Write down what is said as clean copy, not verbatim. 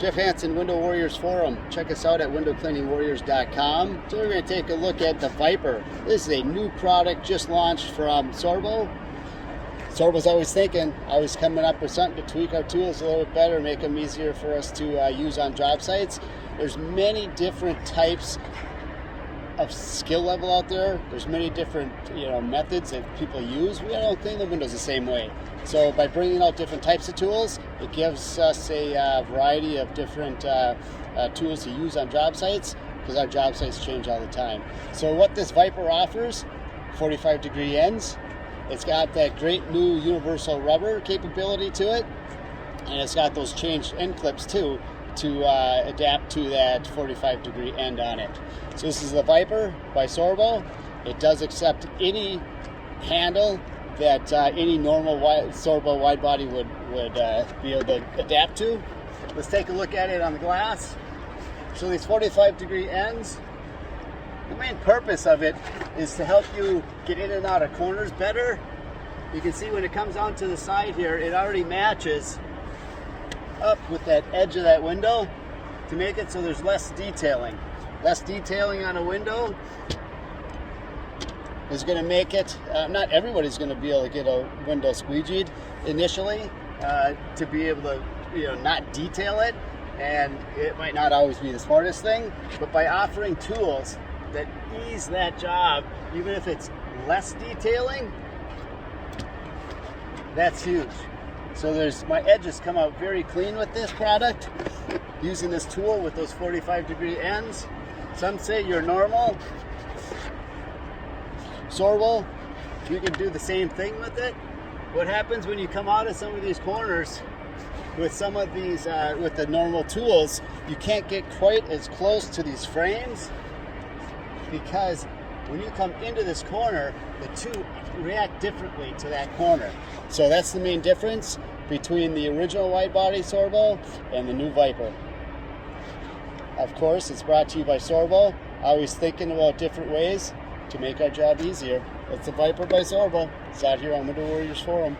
Jeff Hansen, Window Warriors Forum. Check us out at windowcleaningwarriors.com. So we're going to take a look at the Viper. This is a new product just launched from Sorbo. Sorbo's always coming up with something to tweak our tools a little bit better, make them easier for us to use on job sites. There's many different types of skill level out there. There's many different methods that people use. We don't clean the windows the same way. So by bringing out different types of tools, it gives us a variety of different tools to use on job sites, because our job sites change all the time. So what this Viper offers, 45-degree ends. It's got that great new universal rubber capability to it, and it's got those changed end clips too to adapt to that 45-degree end on it. So this is the Viper by Sorbo. It does accept any handle that any normal Sorbo wide body would be able to adapt to. Let's take a look at it on the glass. So these 45-degree ends, the main purpose of it is to help you get in and out of corners better. You can see when it comes onto the side here, it already matches up with that edge of that window to make it so there's less detailing. Less detailing on a window is going to make it, not everybody's going to be able to get a window squeegeed initially to be able to not detail it, and it might not always be the smartest thing, but by offering tools that ease that job, even if it's less detailing, that's huge. So my edges come out very clean with this product using this tool with those 45-degree ends. Some say your normal Sorbo, you can do the same thing with it. What happens when you come out of some of these corners with some of these with the normal tools, you can't get quite as close to these frames, because when you come into this corner, the two react differently to that corner. So that's the main difference between the original wide body Sorbo and the new Viper. Of course, it's brought to you by Sorbo, always thinking about different ways to make our job easier. That's the Viper by Sorbo. It's out here on Window Warriors Forum.